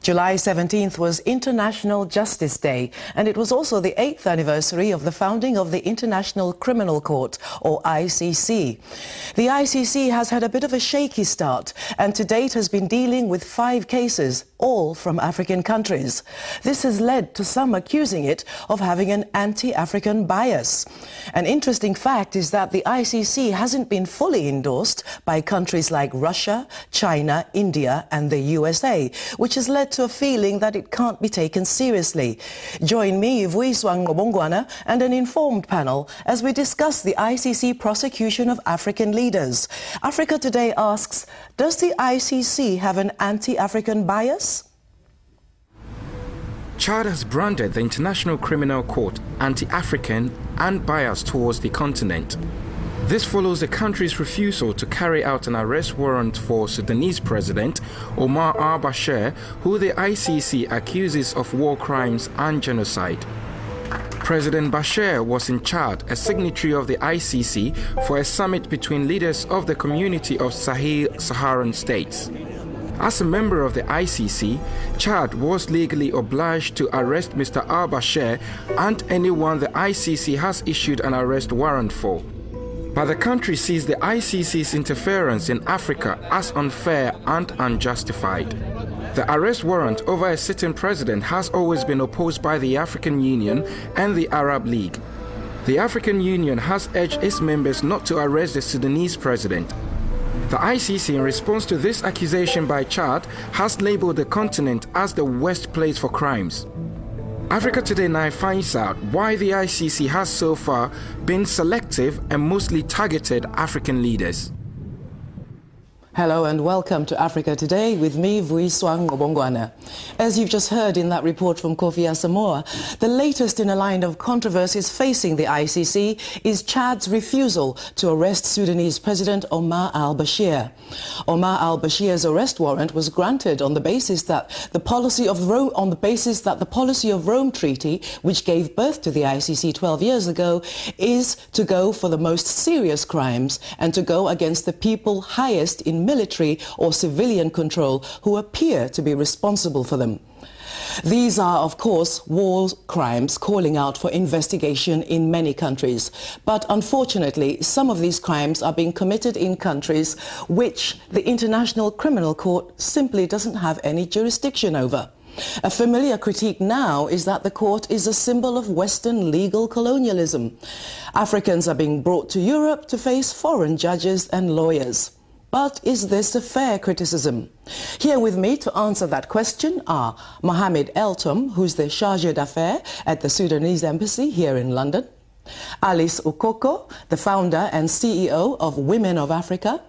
July 17th was International Justice Day, and it was also the 8th anniversary of the founding of the International Criminal Court, or ICC. The ICC has had a bit of a shaky start, and to date has been dealing with 5 cases, all from African countries. This has led to some accusing it of having an anti-African bias. An interesting fact is that the ICC hasn't been fully endorsed by countries like Russia, China, India and the USA, which has led to a feeling that it can't be taken seriously. Join me, Ukoko, and an informed panel as we discuss the ICC prosecution of African leaders. Africa Today asks, does the ICC have an anti-African bias? Chad has branded the International Criminal Court anti-African and biased towards the continent. This follows the country's refusal to carry out an arrest warrant for Sudanese President Omar al-Bashir, who the ICC accuses of war crimes and genocide. President Bashir was in Chad, a signatory of the ICC, for a summit between leaders of the community of Sahel-Saharan states. As a member of the ICC, Chad was legally obliged to arrest Mr. al-Bashir and anyone the ICC has issued an arrest warrant for. But the country sees the ICC's interference in Africa as unfair and unjustified. The arrest warrant over a sitting president has always been opposed by the African Union and the Arab League. The African Union has urged its members not to arrest the Sudanese president. The ICC, in response to this accusation by Chad, has labeled the continent as the worst place for crimes. Africa Today now finds out why the ICC has so far been selective and mostly targeted African leaders. Hello and welcome to Africa Today with me, Ukoko. As you've just heard in that report from Kofi Asamoah, the latest in a line of controversies facing the ICC is Chad's refusal to arrest Sudanese President Omar al-Bashir. Omar al-Bashir's arrest warrant was granted on the basis that the policy of Rome Treaty, which gave birth to the ICC 12 years ago, is to go for the most serious crimes and to go against the people highest in military or civilian control who appear to be responsible for them. These are, of course, war crimes calling out for investigation in many countries. But unfortunately, some of these crimes are being committed in countries which the International Criminal Court simply doesn't have any jurisdiction over. A familiar critique now is that the court is a symbol of Western legal colonialism. Africans are being brought to Europe to face foreign judges and lawyers. But is this a fair criticism? Here with me to answer that question are Mohamed Eltom, who's the Chargé d'Affaires at the Sudanese Embassy here in London, Alice Ukoko, the founder and CEO of Women of Africa,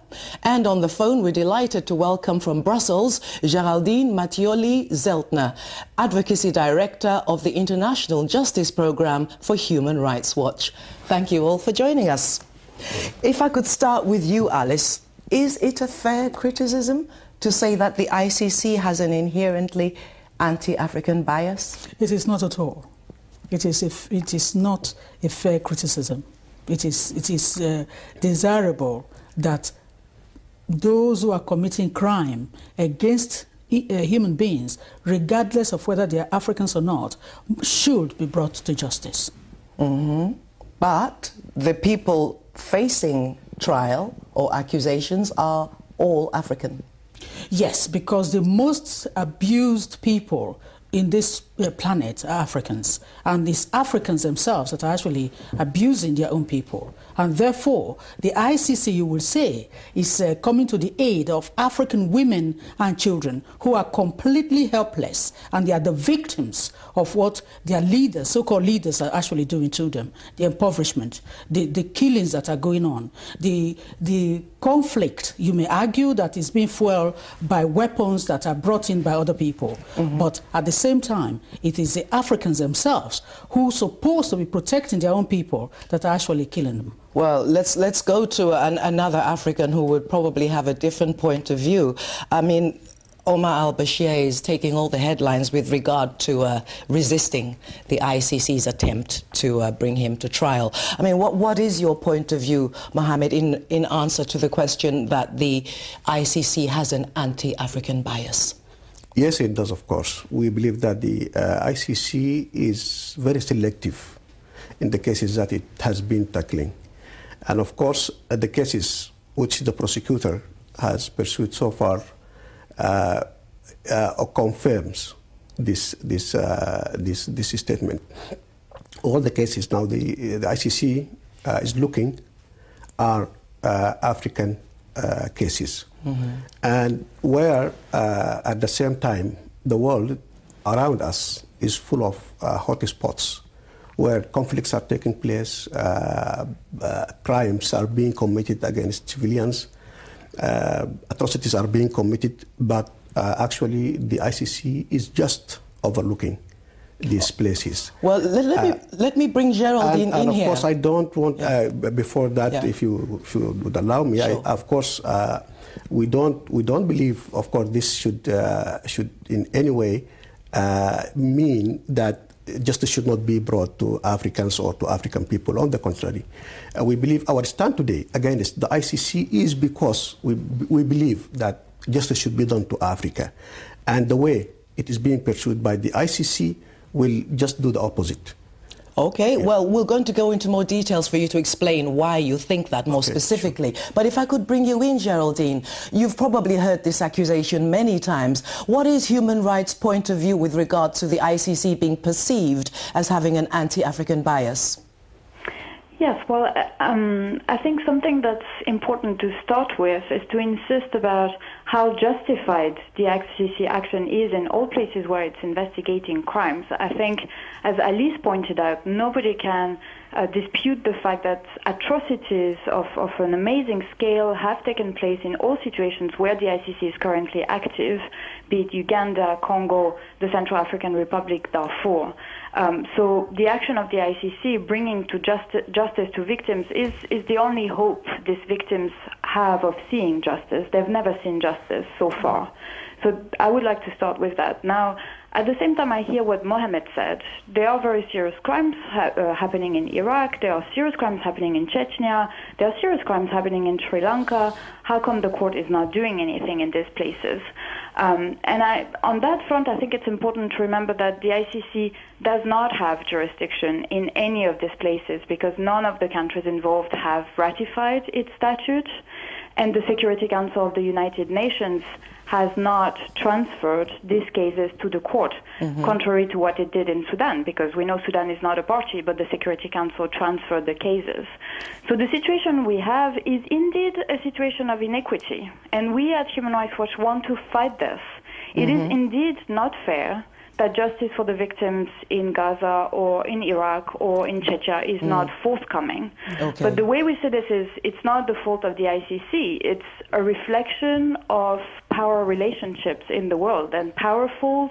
and on the phone we're delighted to welcome from Brussels, Geraldine Mattioli-Zeltner, Advocacy Director of the International Justice Programme for Human Rights Watch. Thank you all for joining us. If I could start with you, Alice. Is it a fair criticism to say that the ICC has an inherently anti-African bias? It is not at all. It is not a fair criticism. It is desirable that those who are committing crime against human beings, regardless of whether they are Africans or not, should be brought to justice. But the people facing trial or accusations are all African. Yes, because the most abused people in this planet are Africans, and it's Africans themselves that are actually abusing their own people. And therefore, the ICC, you will say, is coming to the aid of African women and children who are completely helpless, and they are the victims of what their leaders, so-called leaders, are actually doing to them. The impoverishment, the killings that are going on, the conflict, you may argue, that is being fueled by weapons that are brought in by other people. But at the same time, it is the Africans themselves who are supposed to be protecting their own people that are actually killing them. Well, let's go to another African who would probably have a different point of view. I mean, Omar al-Bashir is taking all the headlines with regard to resisting the ICC's attempt to bring him to trial. I mean, what is your point of view, Mohamed, in answer to the question that the ICC has an anti-African bias? Yes, it does, of course. We believe that the ICC is very selective in the cases that it has been tackling. And of course, the cases which the prosecutor has pursued so far confirms this statement. All the cases now the ICC is looking are African cases. And where at the same time the world around us is full of hotspots where conflicts are taking place, crimes are being committed against civilians, atrocities are being committed, but actually the ICC is just overlooking these places. Well, let me bring Geraldine in here. Of course, I don't want, before that, if you would allow me, sure. Of course, we don't believe, of course, this should in any way mean that justice should not be brought to Africans or to African people. On the contrary, we believe our stand today against the ICC is because we believe that justice should be done to Africa. And the way it is being pursued by the ICC will just do the opposite. Okay, well, we're going to go into more details for you to explain why you think that more specifically. Sure. But if I could bring you in, Geraldine, you've probably heard this accusation many times. What is human rights' point of view with regard to the ICC being perceived as having an anti-African bias? Yes, well, I think something that's important to start with is to insist about how justified the ICC action is in all places where it's investigating crimes. I think, as Alice pointed out, nobody can dispute the fact that atrocities of an amazing scale have taken place in all situations where the ICC is currently active, be it Uganda, Congo, the Central African Republic, Darfur. So the action of the ICC bringing to justice to victims is the only hope these victims have of seeing justice. They've never seen justice so far. So I would like to start with that. Now, at the same time, I hear what Mohammed said. There are very serious crimes happening in Iraq. There are serious crimes happening in Chechnya. There are serious crimes happening in Sri Lanka. How come the court is not doing anything in these places? On that front, I think it's important to remember that the ICC does not have jurisdiction in any of these places because none of the countries involved have ratified its statute, and the Security Council of the United Nations has not transferred these cases to the court, contrary to what it did in Sudan, because we know Sudan is not a party, but the Security Council transferred the cases. So the situation we have is indeed a situation of inequity, and we at Human Rights Watch want to fight this. It is indeed not fair that justice for the victims in Gaza or in Iraq or in Chechnya is not forthcoming. Okay. But the way we see this is it's not the fault of the ICC. It's a reflection of power relationships in the world, and powerfuls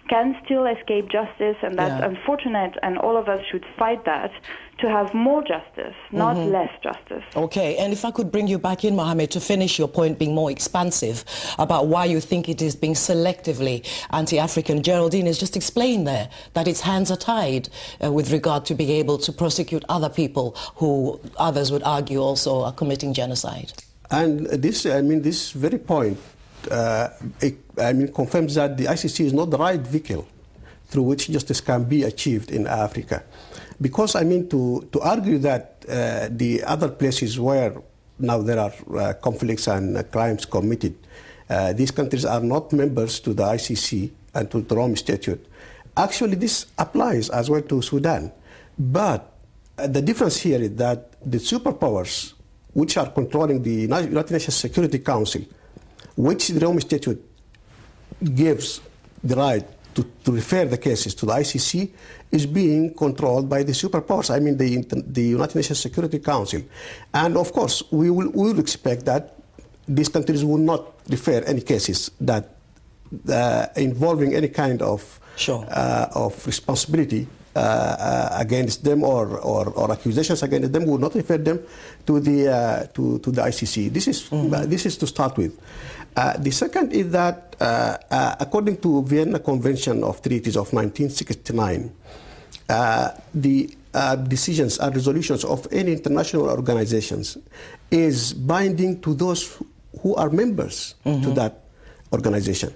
can still escape justice, and that's unfortunate, and all of us should fight that to have more justice, not less justice. Okay, and if I could bring you back in, Mohammed, to finish your point being more expansive about why you think it is being selectively anti-African. Geraldine has just explained there that its hands are tied with regard to being able to prosecute other people who others would argue also are committing genocide. And this, this very point, confirms that the ICC is not the right vehicle through which justice can be achieved in Africa. Because, to argue that the other places where now there are conflicts and crimes committed, these countries are not members to the ICC and to the Rome Statute. Actually, this applies as well to Sudan. But the difference here is that the superpowers which are controlling the United Nations Security Council, which the Rome Statute gives the right to refer the cases to the ICC, is being controlled by the superpowers, the United Nations Security Council. And of course, we will expect that these countries will not refer any cases that involving any kind of responsibility against them or accusations against them, will not refer them to the ICC. This is to start with. The second is that according to Vienna Convention of Treaties of 1969, the decisions and resolutions of any international organizations is binding to those who are members to that organization.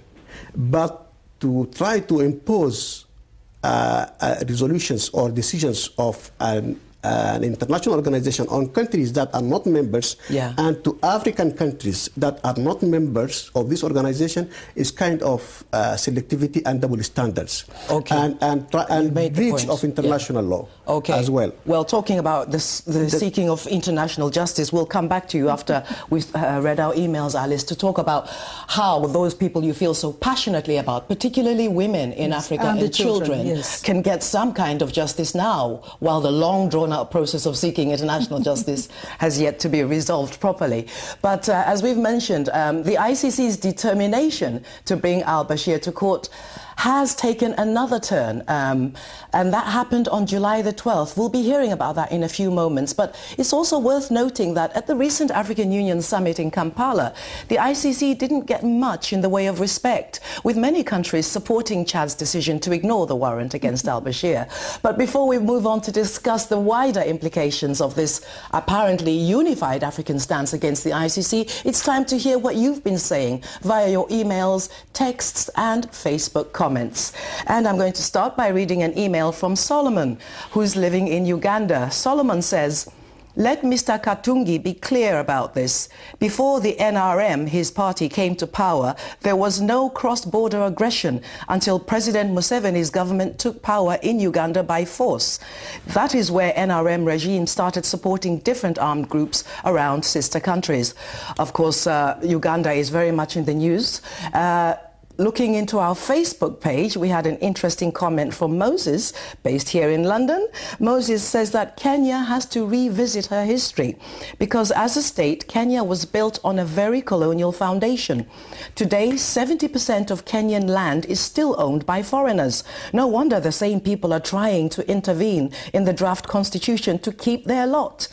But to try to impose resolutions or decisions of an international organization on countries that are not members, and to African countries that are not members of this organization is kind of selectivity and double standards, and breach of international law as well. Well, talking about the seeking of international justice, we'll come back to you after we've read our emails, Alice, to talk about how those people you feel so passionately about, particularly women in Africa and children, can get some kind of justice now, while the long drawn process of seeking international justice has yet to be resolved properly. But as we've mentioned, the ICC's determination to bring al-Bashir to court has taken another turn, and that happened on July the 12th. We'll be hearing about that in a few moments, but it's also worth noting that at the recent African Union summit in Kampala, the ICC didn't get much in the way of respect, with many countries supporting Chad's decision to ignore the warrant against al-Bashir. But before we move on to discuss the wider implications of this apparently unified African stance against the ICC, it's time to hear what you've been saying via your emails, texts and Facebook comments. And I'm going to start by reading an email from Solomon, who's living in Uganda. Solomon says, "Let Mr. Katungi be clear about this. Before the NRM, his party, came to power, there was no cross-border aggression until President Museveni's government took power in Uganda by force. That is where NRM regime started supporting different armed groups around sister countries." Of course, Uganda is very much in the news. Looking into our Facebook page, we had an interesting comment from Moses, based here in London. Moses says that Kenya has to revisit her history because as a state, Kenya was built on a very colonial foundation. Today, 70% of Kenyan land is still owned by foreigners. No wonder the same people are trying to intervene in the draft constitution to keep their lot.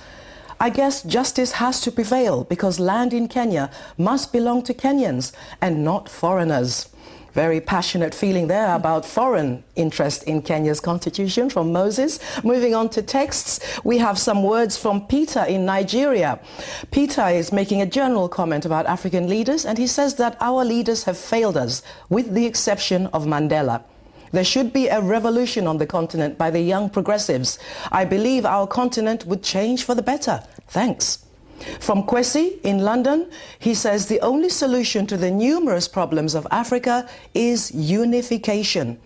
I guess justice has to prevail because land in Kenya must belong to Kenyans and not foreigners. Very passionate feeling there about foreign interest in Kenya's constitution from Moses. Moving on to texts, we have some words from Peter in Nigeria. Peter is making a general comment about African leaders, and he says that our leaders have failed us, with the exception of Mandela. There should be a revolution on the continent by the young progressives. I believe our continent would change for the better. Thanks. From Kwesi in London, he says the only solution to the numerous problems of Africa is unification.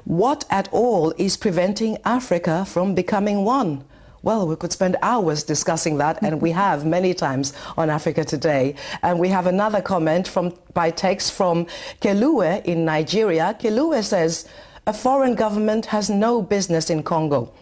What at all is preventing Africa from becoming one? Well, we could spend hours discussing that, and we have many times on Africa Today. And we have another comment by text from Kelue in Nigeria. Kelue says, a foreign government has no business in Congo.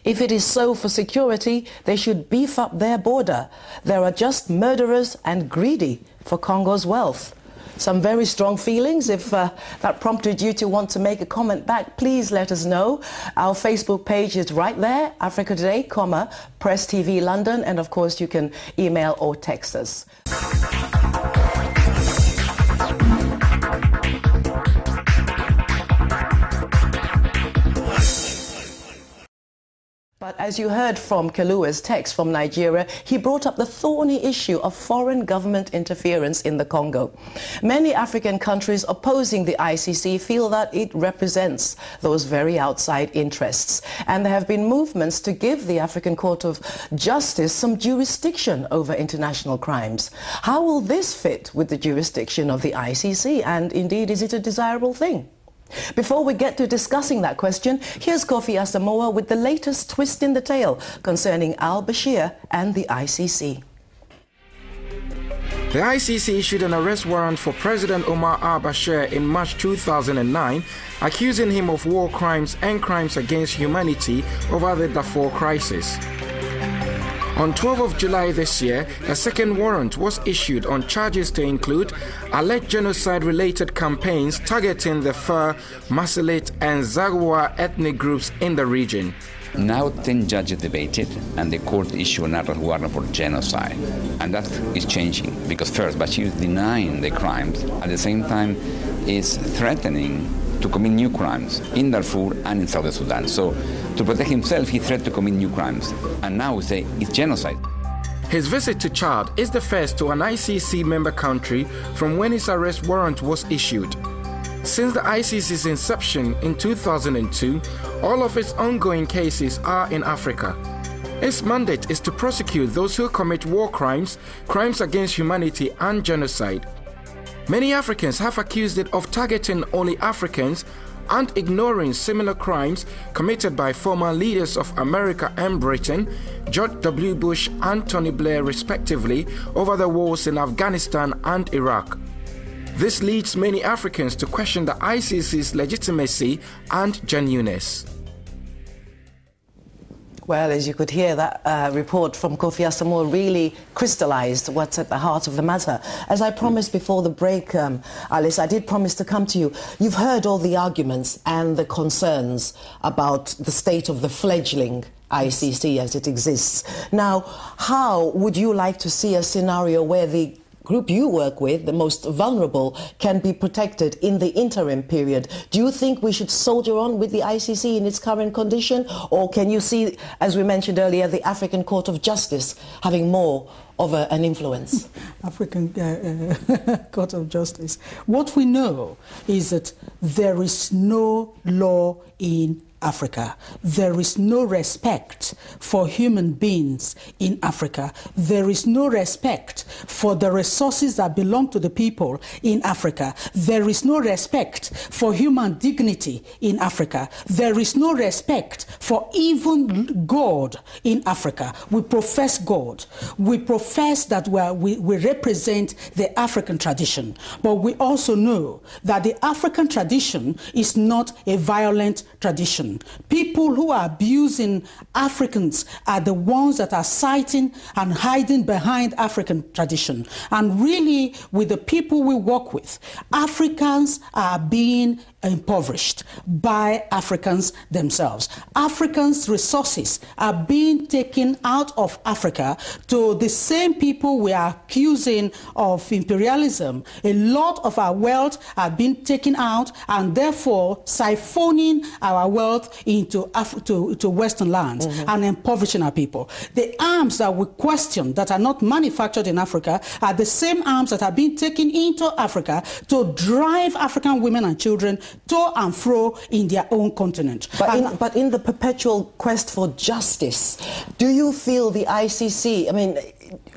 If it is so for security, they should beef up their border. There are just murderers and greedy for Congo's wealth. Some very strong feelings. If that prompted you to want to make a comment back, please let us know. Our Facebook page is right there, Africa Today, Press TV London, and of course you can email or text us. But as you heard from Kelue's text from Nigeria, he brought up the thorny issue of foreign government interference in the Congo. Many African countries opposing the ICC feel that it represents those very outside interests. And there have been movements to give the African Court of Justice some jurisdiction over international crimes. How will this fit with the jurisdiction of the ICC? And indeed, is it a desirable thing? Before we get to discussing that question, here's Kofi Asamoah with the latest twist in the tale concerning al-Bashir and the ICC. The ICC issued an arrest warrant for President Omar al-Bashir in March 2009, accusing him of war crimes and crimes against humanity over the Darfur crisis. On 12th of July this year, a second warrant was issued on charges to include alleged genocide-related campaigns targeting the Fur, Masalit and Zagwa ethnic groups in the region. Now 10 judges debated and the court issued an arrest warrant for genocide. And that is changing because first Bashir is denying the crimes, at the same time is threatening to commit new crimes in Darfur and in South Sudan. So to protect himself, he threatened to commit new crimes. And now we say it's genocide. His visit to Chad is the first to an ICC member country from when his arrest warrant was issued. Since the ICC's inception in 2002, all of its ongoing cases are in Africa. Its mandate is to prosecute those who commit war crimes, crimes against humanity, and genocide. Many Africans have accused it of targeting only Africans and ignoring similar crimes committed by former leaders of America and Britain, George W. Bush and Tony Blair respectively, over the wars in Afghanistan and Iraq. This leads many Africans to question the ICC's legitimacy and genuineness. Well, as you could hear, that report from Kofi Asamoah really crystallized what's at the heart of the matter. As I promised before the break, Alice, I did promise to come to you. You've heard all the arguments and the concerns about the state of the fledgling ICC as it exists. Now, how would you like to see a scenario where the group you work with, the most vulnerable, can be protected in the interim period? Do you think we should soldier on with the ICC in its current condition? Or can you see, as we mentioned earlier, the African Court of Justice having more of an influence? African Court of Justice. What we know is that there is no law in Africa. There is no respect for human beings in Africa. There is no respect for the resources that belong to the people in Africa. There is no respect for human dignity in Africa. There is no respect for even God in Africa. We profess God. We profess that we represent the African tradition. But we also know that the African tradition is not a violent tradition. People who are abusing Africans are the ones that are citing and hiding behind African tradition. And really, with the people we work with, Africans are being impoverished by Africans themselves. Africans' resources are being taken out of Africa to the same people we are accusing of imperialism. A lot of our wealth are being taken out and therefore siphoning our wealth into Western lands and impoverishing our people. The arms that we question that are not manufactured in Africa are the same arms that are being taken into Africa to drive African women and children to and fro in their own continent. But in the perpetual quest for justice, do you feel the ICC,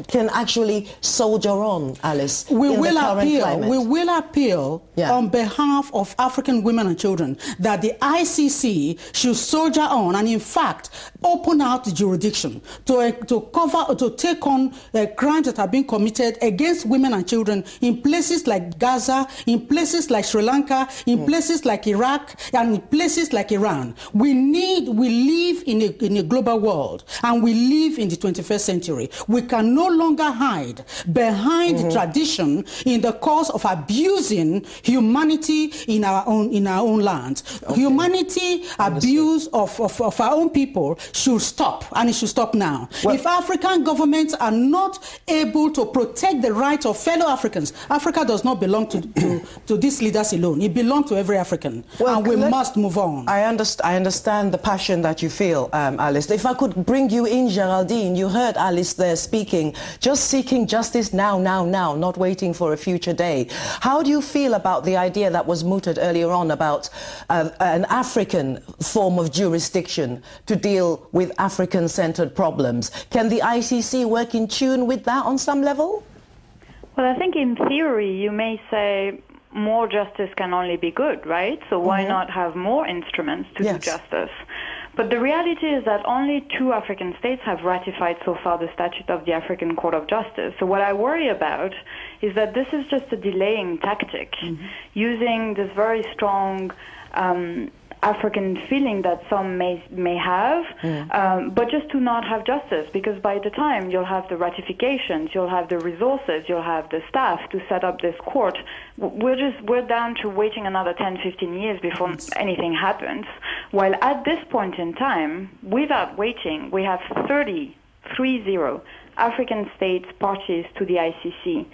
can actually soldier on, Alice, we will appeal on behalf of African women and children that the ICC should soldier on and in fact open out the jurisdiction to take on crimes that are being committed against women and children in places like Gaza, in places like Sri Lanka, in places like Iraq, and in places like Iran. We live in a global world and we live in the 21st century. We can no longer hide behind the tradition in the cause of abusing humanity in our own land. Humanity abuse of our own people should stop, and it should stop now. If African governments are not able to protect the rights of fellow Africans, Africa does not belong to these leaders alone. It belongs to every African, and we must move on. I understand the passion that you feel, Alice. If I could bring you in, Geraldine, you heard Alice there speaking, just seeking justice now, not waiting for a future day. How do you feel about the idea that was mooted earlier on about an African form of jurisdiction to deal with African-centered problems? Can the ICC work in tune with that on some level? Well, I think in theory you may say more justice can only be good, right? So why not have more instruments to do justice? But the reality is that only 2 African states have ratified so far the Statute of the African Court of Justice. So what I worry about is that this is just a delaying tactic, using this very strong African feeling that some may have, but just to not have justice, because by the time you'll have the ratifications, you'll have the resources, you'll have the staff to set up this court, we're down to waiting another 10-15 years before anything happens. While at this point in time, without waiting, we have 30 African states parties to the ICC.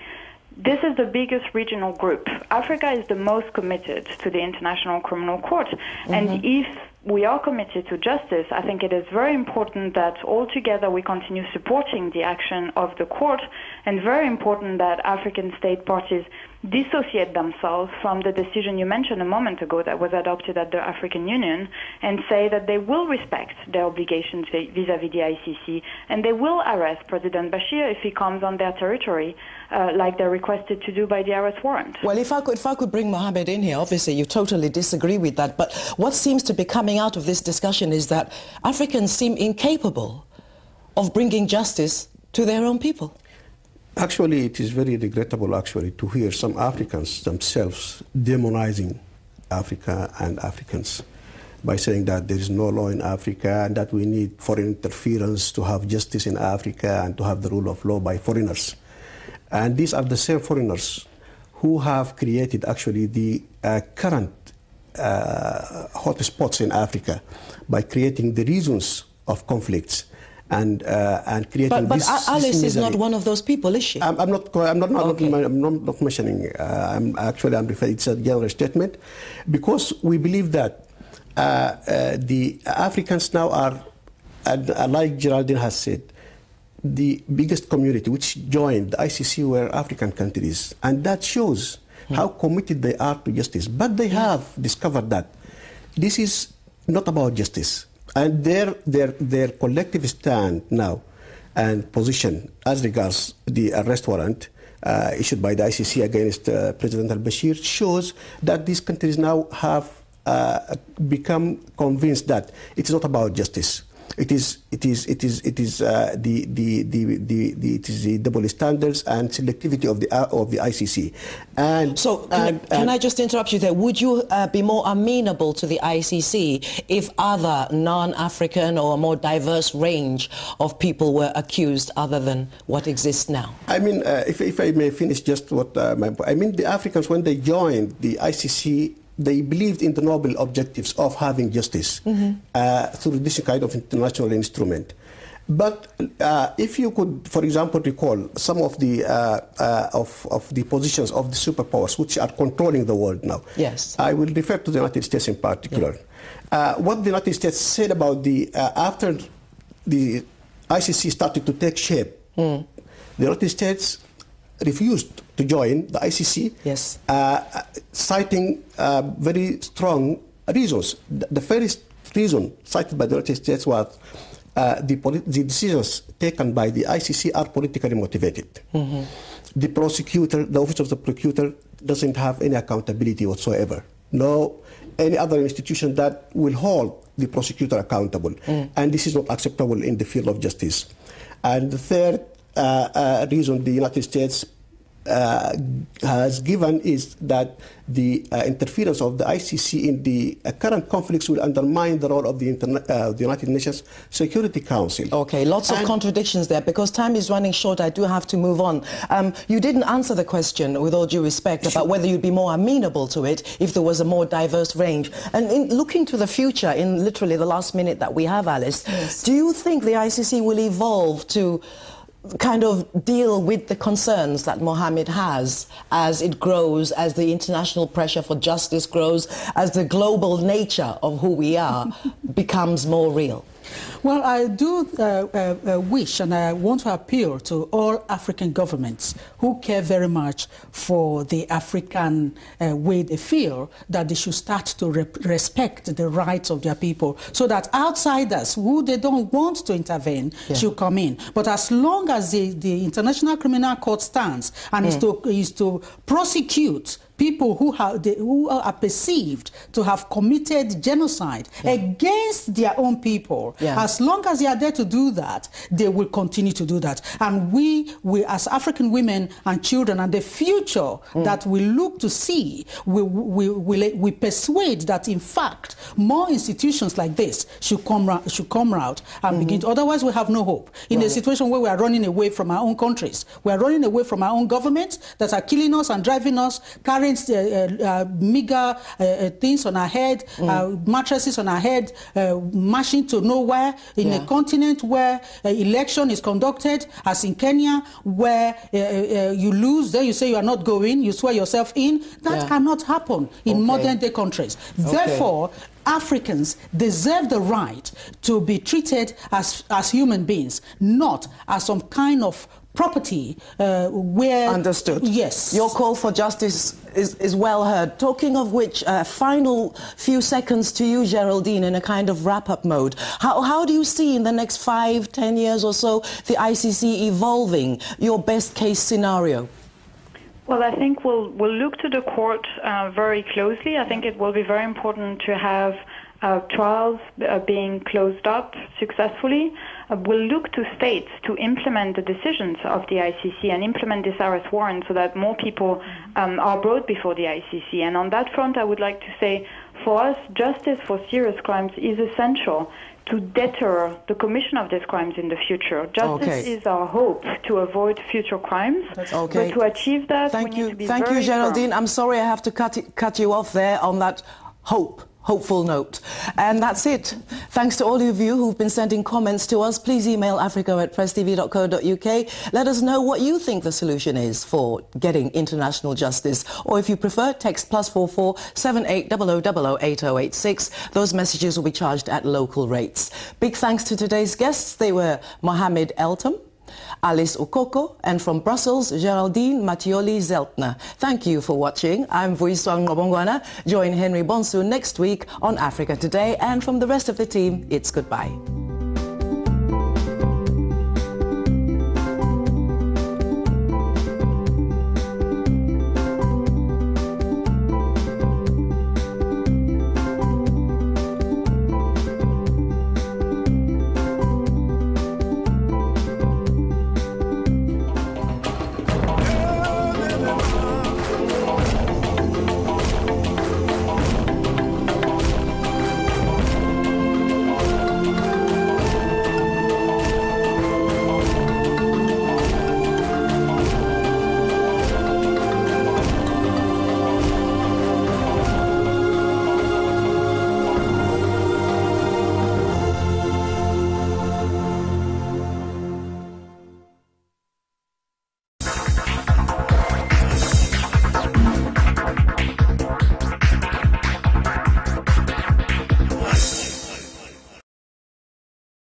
This is the biggest regional group. Africa is the most committed to the International Criminal Court. And if we are committed to justice, I think it is very important that all together we continue supporting the action of the court, and very important that African state parties dissociate themselves from the decision you mentioned a moment ago that was adopted at the African Union and say that they will respect their obligations vis-à-vis the ICC, and they will arrest President Bashir if he comes on their territory, like they're requested to do by the arrest warrant. Well, if I could bring Mohammed in here, obviously you totally disagree with that, but what seems to be coming out of this discussion is that Africans seem incapable of bringing justice to their own people. Actually, it is very regrettable, actually, to hear some Africans themselves demonizing Africa and Africans by saying that there is no law in Africa and that we need foreign interference to have justice in Africa and to have the rule of law by foreigners. And these are the same foreigners who have created, actually, the current hotspots in Africa by creating the reasons of conflicts. And creating but this Alice is misery. not one of those people, is she? I'm not mentioning. I'm referring. It's a general statement, because we believe that the Africans now are, like Geraldine has said, the biggest community which joined the ICC were African countries, and that shows how committed they are to justice. But they have discovered that this is not about justice. And their collective stand now and position as regards the arrest warrant issued by the ICC against President al-Bashir shows that these countries now have become convinced that it is not about justice. It is the double standards and selectivity of the ICC. And so, can I just interrupt you there? Would you be more amenable to the ICC if other non-African or a more diverse range of people were accused other than what exists now? I mean, if I may finish just what I mean, the Africans, when they joined the ICC, they believed in the noble objectives of having justice through this kind of international instrument. But if you could, for example, recall some of the positions of the superpowers which are controlling the world now. Yes. I will refer to the United States in particular. What the United States said about the after the ICC started to take shape, the United States refused to join the ICC, yes, citing very strong reasons. The first reason cited by the United States was the decisions taken by the ICC are politically motivated. The prosecutor, the office of the prosecutor, doesn't have any accountability whatsoever. No, any other institution that will hold the prosecutor accountable. And this is not acceptable in the field of justice. And the third reason the United States has given is that the interference of the ICC in the current conflicts will undermine the role of the United Nations Security Council. Okay, lots of contradictions there. Because time is running short, I do have to move on. You didn't answer the question, with all due respect, about whether you'd be more amenable to it if there was a more diverse range. And in looking to the future, in literally the last minute that we have, Alice, yes, do you think the ICC will evolve to kind of deal with the concerns that Mohammed has as it grows, as the international pressure for justice grows, as the global nature of who we are becomes more real? Well, I do wish and I want to appeal to all African governments who care very much for the African way they feel, that they should start to respect the rights of their people, so that outsiders who they don't want to intervene should come in. But as long as the International Criminal Court stands and is to prosecute people who are perceived to have committed genocide against their own people, as long as they are there to do that, they will continue to do that. And we as African women and children and the future that we look to see, we persuade that, in fact, more institutions like this should come out and begin to, otherwise we have no hope. In a situation where we are running away from our own countries, we are running away from our own governments that are killing us and driving us, carrying meager things on our head, mattresses on our head, marching to nowhere, in a continent where election is conducted, as in Kenya, where you lose, then you say you are not going, you swear yourself in. That cannot happen in modern day countries. Therefore, Africans deserve the right to be treated as human beings, not as some kind of property where... Understood. Yes. Your call for justice is well heard. Talking of which, final few seconds to you, Geraldine, in a kind of wrap-up mode. How do you see in the next 5, 10 years or so the ICC evolving? Your best-case scenario? Well, I think we'll look to the court very closely. I think it will be very important to have trials being closed up successfully. We'll look to states to implement the decisions of the ICC and implement this arrest warrant so that more people are brought before the ICC. And on that front, I would like to say, for us, justice for serious crimes is essential to deter the commission of these crimes in the future. Justice is our hope to avoid future crimes. Okay. But to achieve that, we need to be very Thank you, Geraldine. firm. I'm sorry I have to cut you off there on that hopeful note. And that's it. Thanks to all of you who've been sending comments to us. Please email africa@presstv.co.uk. Let us know what you think the solution is for getting international justice. Or if you prefer, text +44 7800 8086. Those messages will be charged at local rates. Big thanks to today's guests. They were Mohamed Eltham, Alice Ukoko, and from Brussels, Geraldine Mattioli-Zeltner. Thank you for watching. I'm Vuiswang Ngobongwana. Join Henry Bonsu next week on Africa Today, and from the rest of the team, it's goodbye.